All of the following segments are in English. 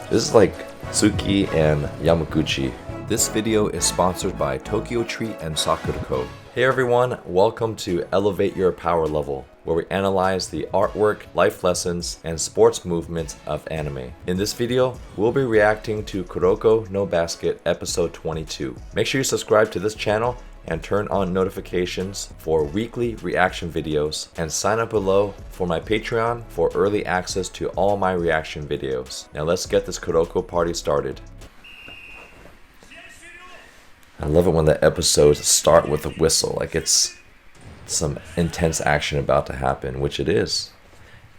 This is like Tsuki and Yamaguchi. This video is sponsored by Tokyo Treat and Kuroko. Hey everyone, welcome to Elevate Your Power Level, where we analyze the artwork, life lessons, and sports movements of anime. In this video, we'll be reacting to Kuroko no Basket episode 22. Make sure you subscribe to this channel and turn on notifications for weekly reaction videos, and sign up below for my Patreon for early access to all my reaction videos. Now let's get this Kuroko party started. I love it when the episodes start with a whistle, like it's some intense action about to happen, which it is.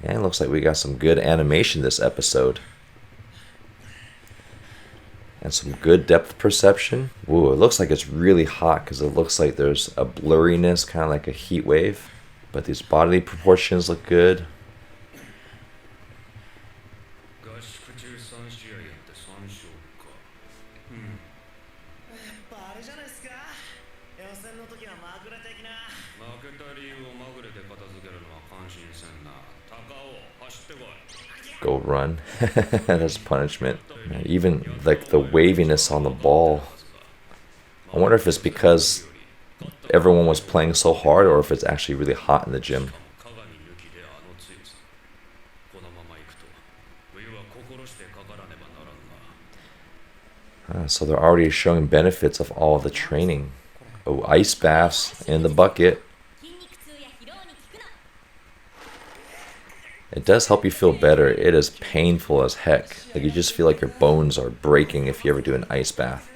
And it looks like we got some good animation this episode. And some good depth perception. Ooh, it looks like it's really hot because it looks like there's a blurriness, kind of like a heat wave. But these bodily proportions look good. Go run. That's punishment. Even like the waviness on the ball. I wonder if it's because everyone was playing so hard or if it's actually really hot in the gym. So they're already showing benefits of all the training. Oh, ice baths in the bucket. It does help you feel better. It is painful as heck. Like you just feel like your bones are breaking if you ever do an ice bath.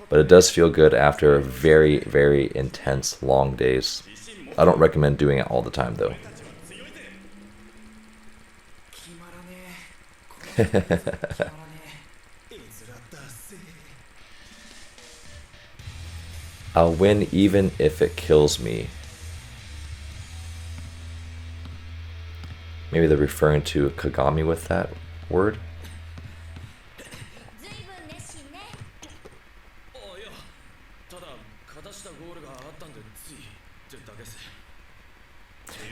But it does feel good after very, very intense, long days. I don't recommend doing it all the time though. I'll win even if it kills me. Maybe they're referring to Kagami with that word.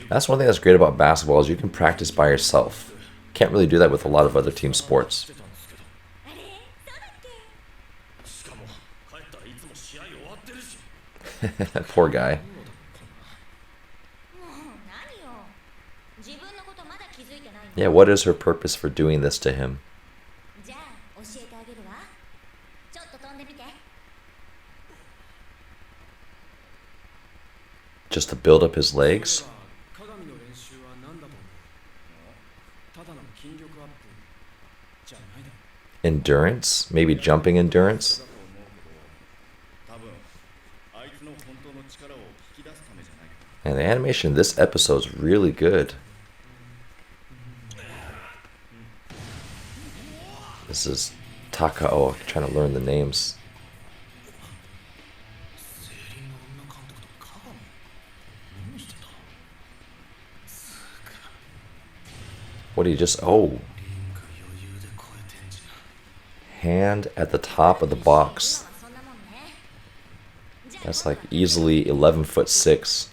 That's one thing that's great about basketball is you can practice by yourself. Can't really do that with a lot of other team sports. Poor guy. Yeah, what is her purpose for doing this to him? Just to build up his legs? Endurance? Maybe jumping endurance? And the animation in this episode is really good. This is Takao trying to learn the names. What do you just... Oh. Hand at the top of the box. That's like easily 11'6".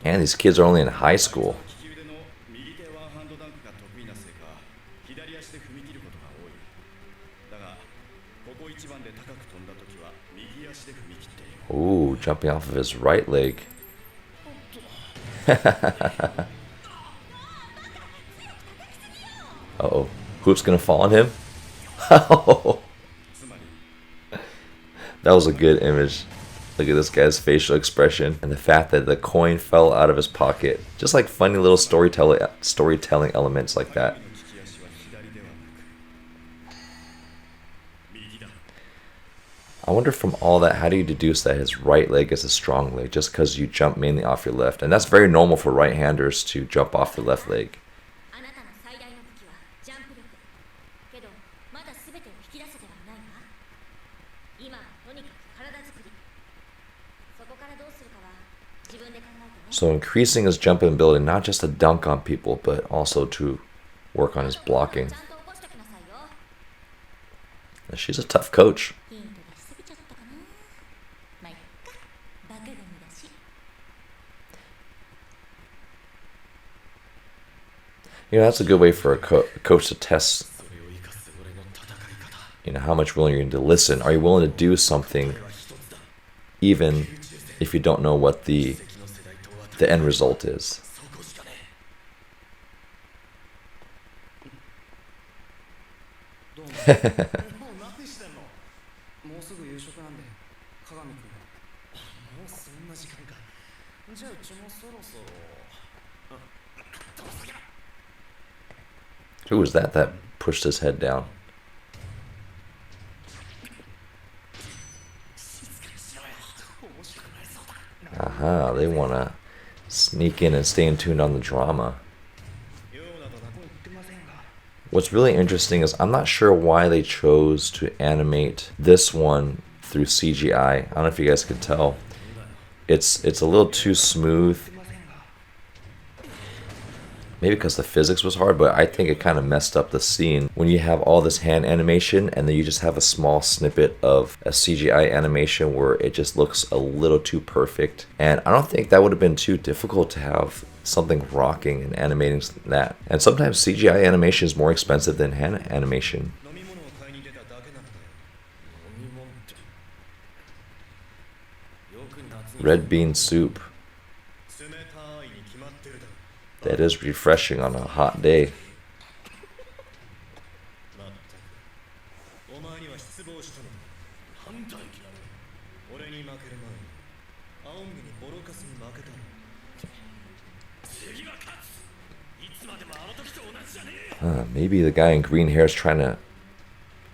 And these kids are only in high school. Ooh, jumping off of his right leg. Uh-oh. Hoop's gonna fall on him? That was a good image. Look at this guy's facial expression and the fact that the coin fell out of his pocket. Just like funny little storytelling elements like that. I wonder from all that, how do you deduce that his right leg is a strong leg just because you jump mainly off your left? And that's very normal for right-handers to jump off the left leg. So increasing his jump ability, not just to dunk on people, but also to work on his blocking. She's a tough coach. You know, that's a good way for a coach to test, you know, how much willing you're to listen. Are you willing to do something even if you don't know what the end result is? Who was that pushed his head down? Aha, they want to sneak in and stay in tune on the drama. What's really interesting is I'm not sure why they chose to animate this one through CGI. I don't know if you guys could tell. It's a little too smooth. Maybe because the physics was hard, but I think it kind of messed up the scene when you have all this hand animation and then you just have a small snippet of a CGI animation where it just looks a little too perfect. And I don't think that would have been too difficult to have something rocking and animating that. And sometimes CGI animation is more expensive than hand animation. Red bean soup. That is refreshing on a hot day. Maybe the guy in green hair is trying to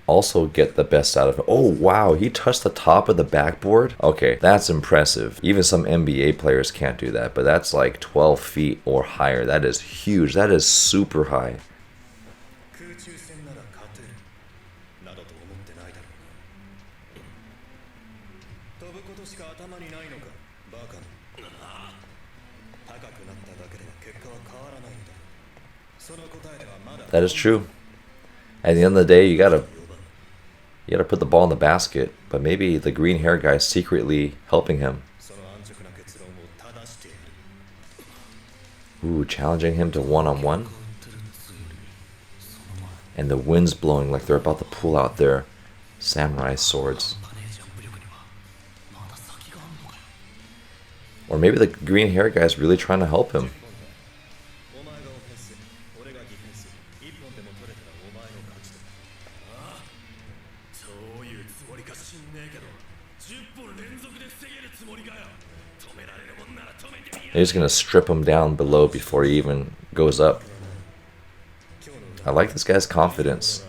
also get the best out of it. Oh wow, he touched the top of the backboard? Okay, that's impressive. Even some NBA players can't do that, but that's like 12 feet or higher. That is huge. That is super high. That is true. At the end of the day, you gotta put the ball in the basket, but maybe the green hair guy is secretly helping him. Ooh, challenging him to one-on-one. And the wind's blowing like they're about to pull out their samurai swords. Or maybe the green hair guy is really trying to help him. They're just going to strip him down below before he even goes up. I like this guy's confidence.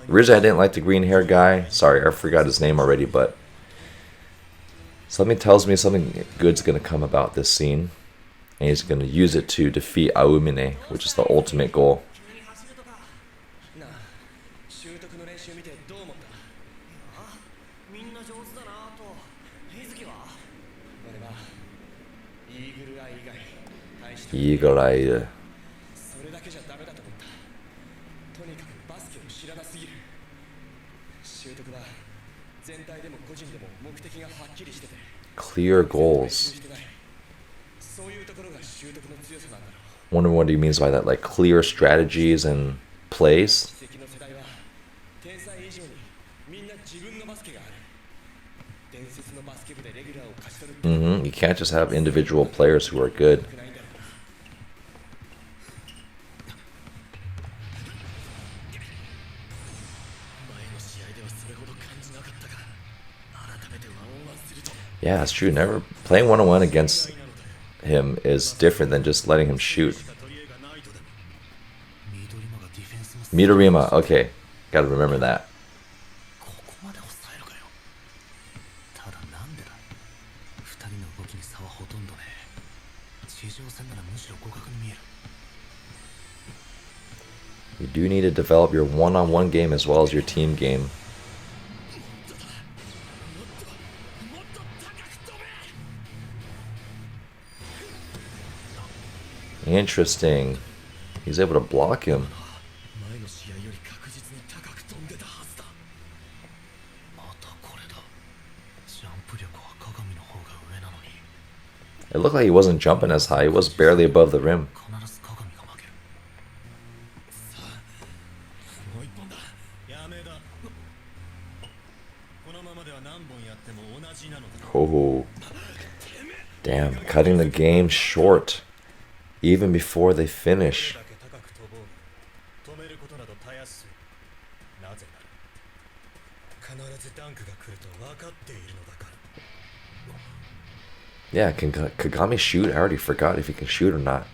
Originally, I didn't like the green hair guy. Sorry, I forgot his name already, but something tells me something good's going to come about this scene. And he's going to use it to defeat Aomine, which is the ultimate goal. Eagle eye. Clear goals. Wonder what he means by that, like clear strategies and plays. You can't just have individual players who are good. Yeah, it's true. Never playing one-on-one against him is different than just letting him shoot. Midorima, okay. Gotta remember that. You do need to develop your one-on-one game as well as your team game. Interesting. He's able to block him. It looked like he wasn't jumping as high. He was barely above the rim. Oh, damn, cutting the game short, even before they finish. Yeah, can Kagami shoot? I already forgot if he can shoot or not.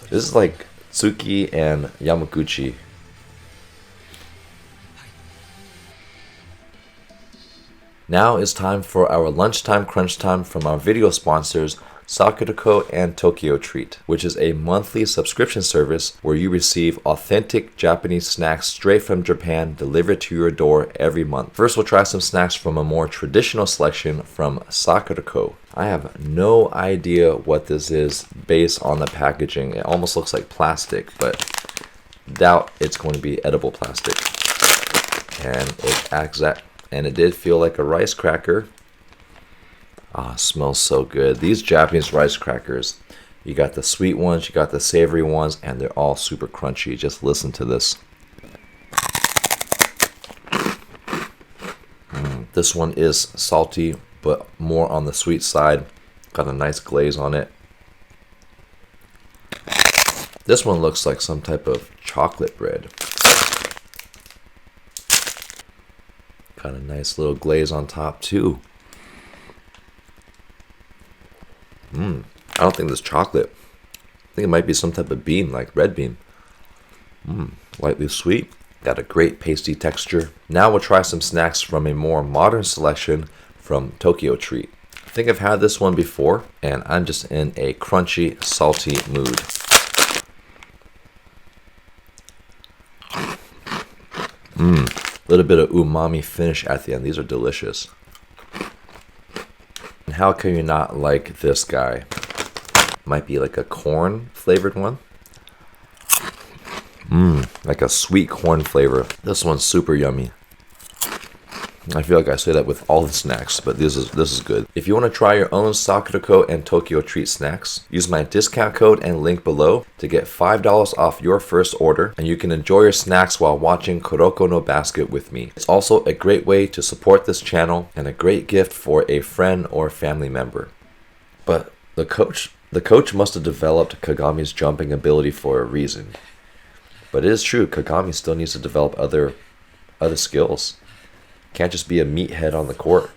This is like Tsuki and Yamaguchi. Now it's time for our lunchtime crunch time from our video sponsors, Sakurako and Tokyo Treat, which is a monthly subscription service where you receive authentic Japanese snacks straight from Japan delivered to your door every month. First, we'll try some snacks from a more traditional selection from Sakurako. I have no idea what this is based on the packaging. It almost looks like plastic, but doubt it's going to be edible plastic. And it did feel like a rice cracker. Ah, smells so good. These Japanese rice crackers, you got the sweet ones, you got the savory ones, and they're all super crunchy. Just listen to this. This one is salty, but more on the sweet side. Got a nice glaze on it. This one looks like some type of chocolate bread. Got a nice little glaze on top too. I don't think this chocolate. I think it might be some type of bean, like red bean. Lightly sweet. Got a great pasty texture. Now we'll try some snacks from a more modern selection from Tokyo Treat. I think I've had this one before, and I'm just in a crunchy, salty mood. Little bit of umami finish at the end. These are delicious. And how can you not like this guy? Might be like a corn flavored one. Like a sweet corn flavor. This one's super yummy. I feel like I say that with all the snacks, but this is good. If you want to try your own Sakurako and Tokyo Treat snacks, use my discount code and link below to get $5 off your first order, and you can enjoy your snacks while watching Kuroko no Basket with me. It's also a great way to support this channel and a great gift for a friend or family member. But the coach must have developed Kagami's jumping ability for a reason. But it is true, Kagami still needs to develop other skills. Can't just be a meathead on the court.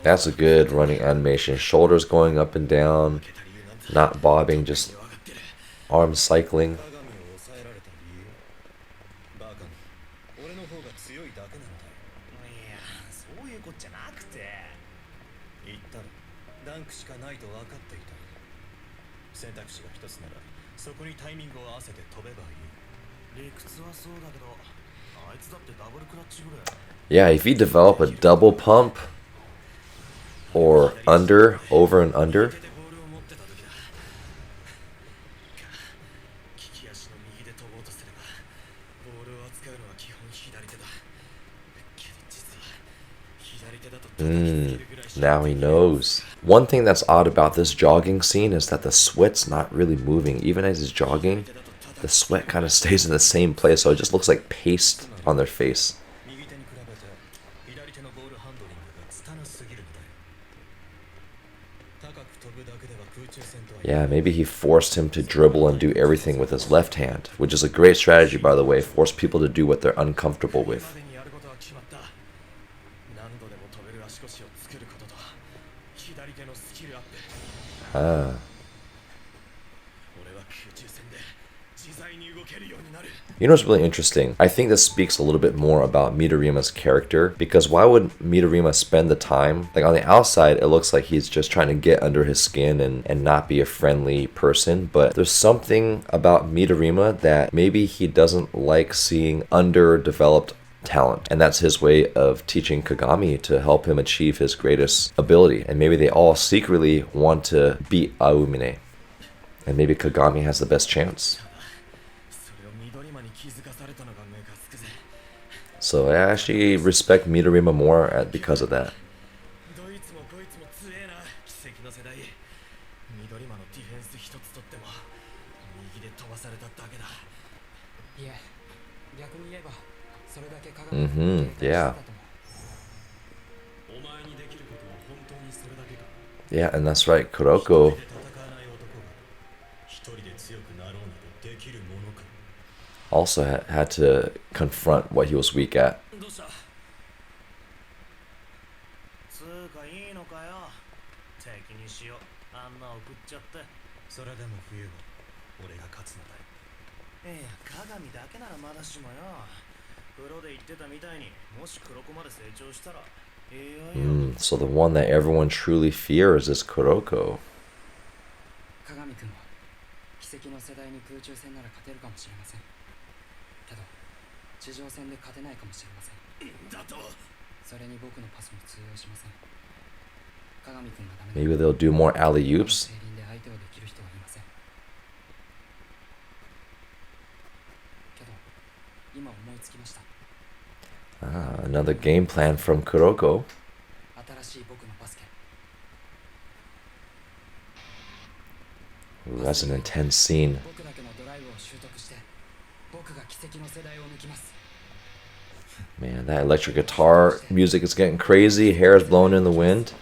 That's a good running animation. Shoulders going up and down, not bobbing, just arm cycling. Yeah, if you develop a double pump or over and under. Now he knows. One thing that's odd about this jogging scene is that the sweat's not really moving. Even as he's jogging, the sweat kind of stays in the same place, so it just looks like paste on their face. Yeah, maybe he forced him to dribble and do everything with his left hand, which is a great strategy, by the way. Force people to do what they're uncomfortable with. You know what's really interesting? I think this speaks a little bit more about Midorima's character, because why would Midorima spend the time? Like, on the outside, it looks like he's just trying to get under his skin and not be a friendly person, but there's something about Midorima that maybe he doesn't like seeing underdeveloped talent, and that's his way of teaching Kagami to help him achieve his greatest ability. And maybe they all secretly want to beat Aomine. And maybe Kagami has the best chance. So I actually respect Midorima more because of that. Yeah. Yeah, and that's right, Kuroko also had to confront what he was weak at. So the one that everyone truly fears is Kuroko. Maybe they'll do more alley-oops. Another game plan from Kuroko. Ooh, that's an intense scene. Man, that electric guitar music is getting crazy. Hair is blowing in the wind.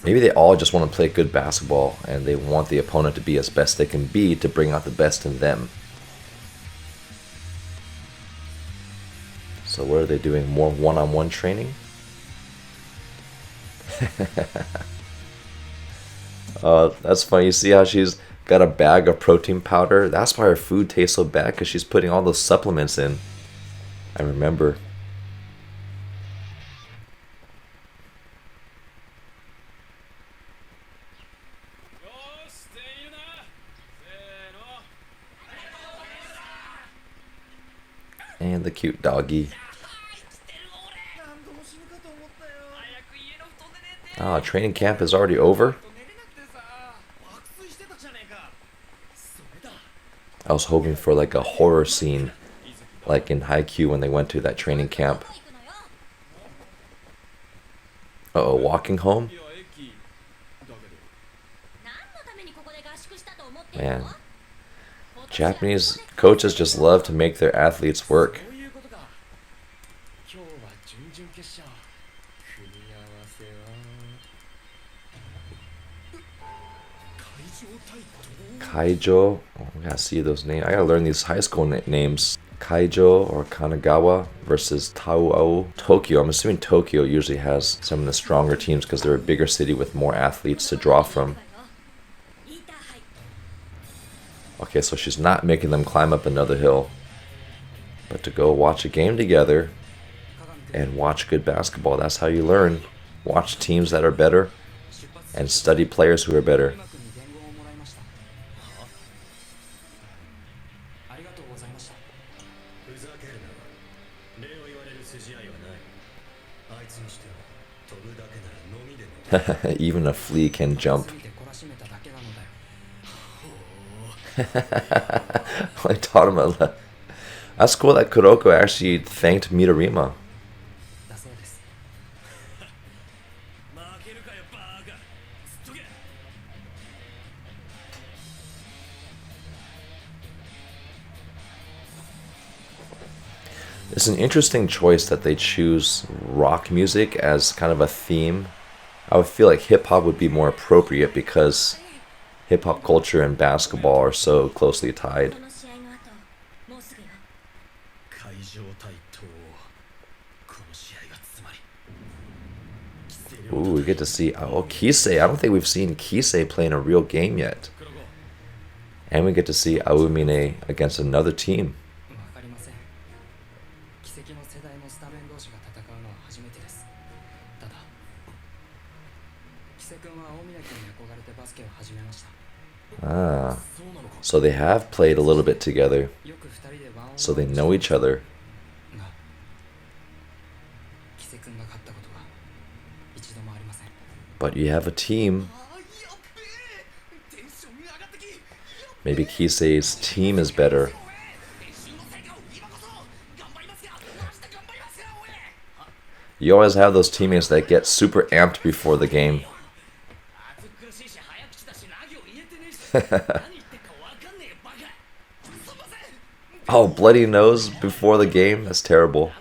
Maybe they all just want to play good basketball and they want the opponent to be as best they can be to bring out the best in them. So what are they doing? More one-on-one training? That's funny. You see how she's got a bag of protein powder? That's why her food tastes so bad, because she's putting all those supplements in. I remember. And the cute doggy. Training camp is already over. I was hoping for like a horror scene, like in Haikyuu when they went to that training camp. Uh-oh, walking home? Man, Japanese coaches just love to make their athletes work. Kaijo, I gotta see those names. I gotta learn these high school names. Kaijo or Kanagawa versus Tauo. Tokyo, I'm assuming Tokyo usually has some of the stronger teams because they're a bigger city with more athletes to draw from. Okay, so she's not making them climb up another hill, but to go watch a game together and watch good basketball. That's how you learn. Watch teams that are better and study players who are better. Even a flea can jump. I taught him a lot. That's cool that Kuroko actually thanked Midorima. It's an interesting choice that they choose rock music as kind of a theme. I would feel like hip-hop would be more appropriate because hip-hop culture and basketball are so closely tied. Ooh, we get to see Kise. I don't think we've seen Kise playing a real game yet. And we get to see Aomine against another team. So they have played a little bit together, so they know each other. But you have a team. Maybe Kise's team is better. You always have those teammates that get super amped before the game. Oh, bloody nose before the game? That's terrible.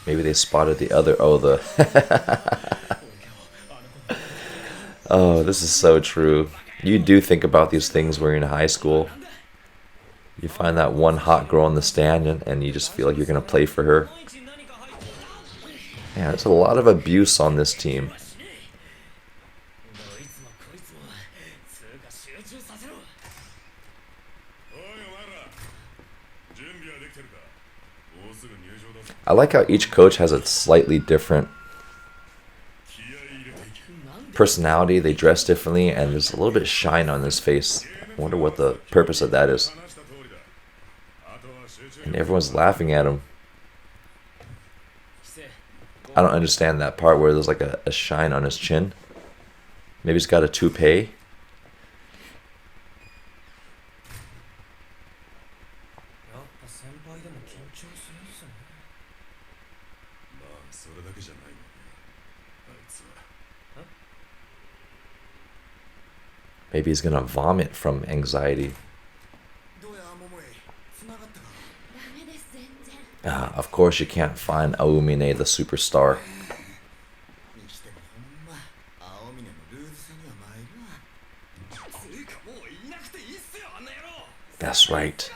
Maybe they spotted the other. Oh, oh, this is so true. You do think about these things when you're in high school. You find that one hot girl in the stand and you just feel like you're going to play for her. Yeah, there's a lot of abuse on this team. I like how each coach has a slightly different personality. They dress differently, and there's a little bit of shine on his face. I wonder what the purpose of that is. And everyone's laughing at him. I don't understand that part where there's like a shine on his chin. Maybe he's got a toupee. Maybe he's gonna vomit from anxiety. Of course you can't find Aomine the superstar. That's right.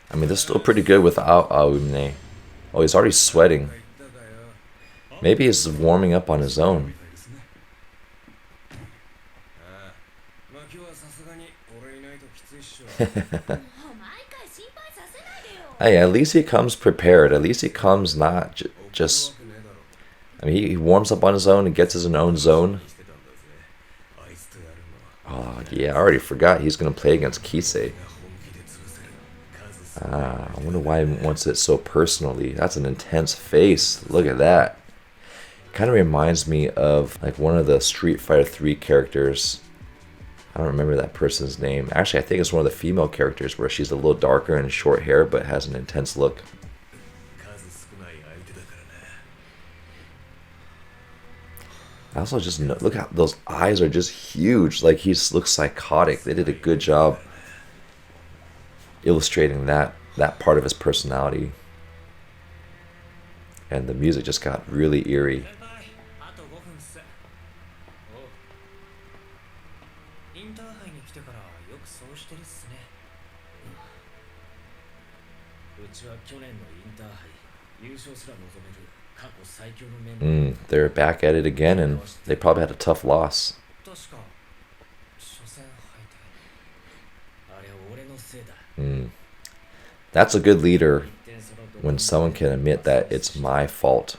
I mean, they're still pretty good without Aomine. Oh, he's already sweating. Maybe he's warming up on his own. Hey, at least he comes prepared. At least he comes not just... I mean, he warms up on his own and gets his own zone. Oh, yeah, I already forgot he's going to play against Kise. I wonder why he wants it so personally. That's an intense face. Look at that. Kind of reminds me of like one of the Street Fighter 3 characters. I don't remember that person's name. Actually, I think it's one of the female characters where she's a little darker and short hair but has an intense look. I also just look how those eyes are just huge. Like he looks psychotic. They did a good job illustrating that part of his personality. And the music just got really eerie. They're back at it again, and they probably had a tough loss. That's a good leader when someone can admit that it's my fault.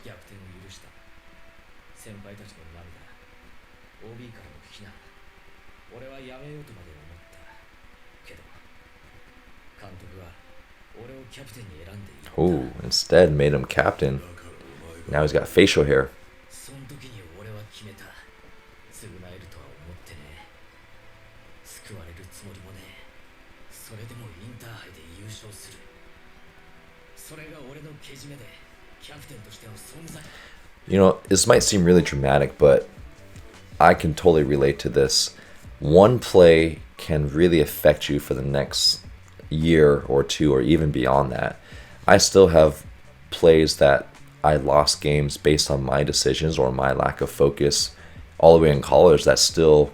Oh, instead made him captain. Now he's got facial hair. You know, this might seem really dramatic, but I can totally relate to this. One play can really affect you for the next year or two, or even beyond that. I still have plays that I lost games based on my decisions or my lack of focus all the way in college that still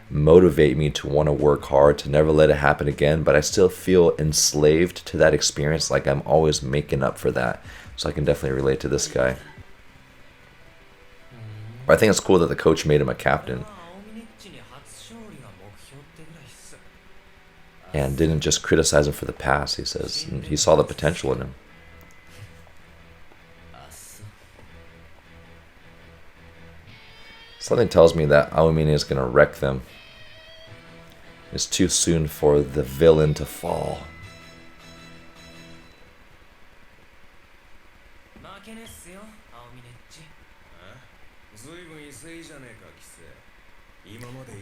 motivate me to want to work hard, to never let it happen again, but I still feel enslaved to that experience, like I'm always making up for that. So I can definitely relate to this guy. But I think it's cool that the coach made him a captain. and didn't just criticize him for the past. He says he saw the potential in him. Something tells me that Aomine is going to wreck them. It's too soon for the villain to fall.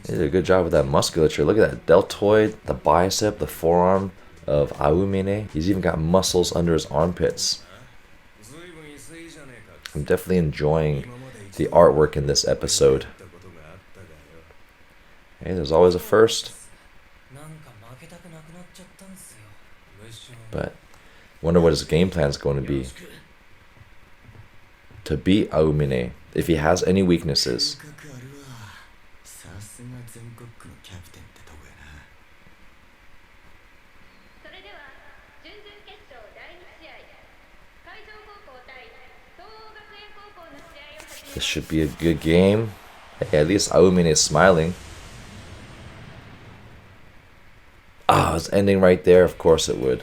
He did a good job with that musculature. Look at that deltoid, the bicep, the forearm of Aomine. He's even got muscles under his armpits. I'm definitely enjoying the artwork in this episode. Hey, there's always a first. But wonder what his game plan is going to be. To beat Aomine, if he has any weaknesses. This should be a good game. Hey, at least Aomine is smiling. Ah, it's ending right there. Of course it would.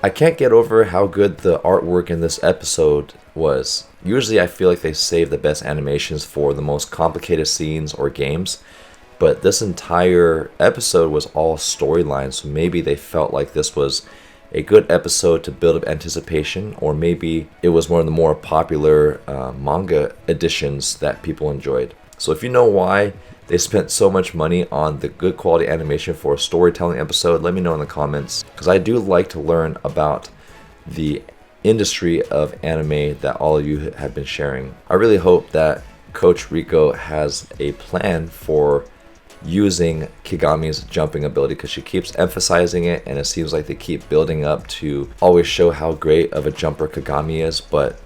I can't get over how good the artwork in this episode was. Usually I feel like they save the best animations for the most complicated scenes or games, but this entire episode was all storyline, so maybe they felt like this was a good episode to build up anticipation, or maybe it was one of the more popular manga editions that people enjoyed. So if you know why they spent so much money on the good quality animation for a storytelling episode, let me know in the comments, because I do like to learn about the industry of anime that all of you have been sharing. I really hope that Coach Rico has a plan for using Kigami's jumping ability, because she keeps emphasizing it and it seems like they keep building up to always show how great of a jumper Kigami is. But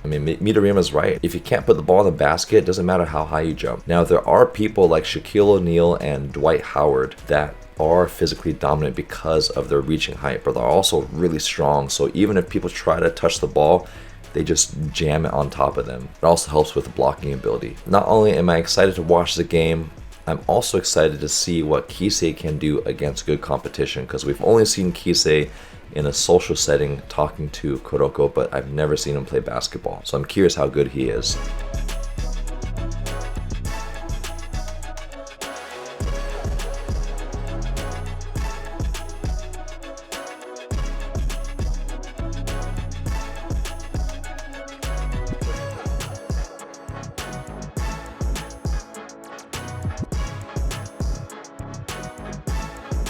I mean, Midoriya's right. If you can't put the ball in the basket, it doesn't matter how high you jump. Now, there are people like Shaquille O'Neal and Dwight Howard that are physically dominant because of their reaching height, but they're also really strong. So even if people try to touch the ball, they just jam it on top of them. It also helps with the blocking ability. Not only am I excited to watch the game, I'm also excited to see what Kise can do against good competition, because we've only seen Kise in a social setting talking to Kuroko, but I've never seen him play basketball. So I'm curious how good he is.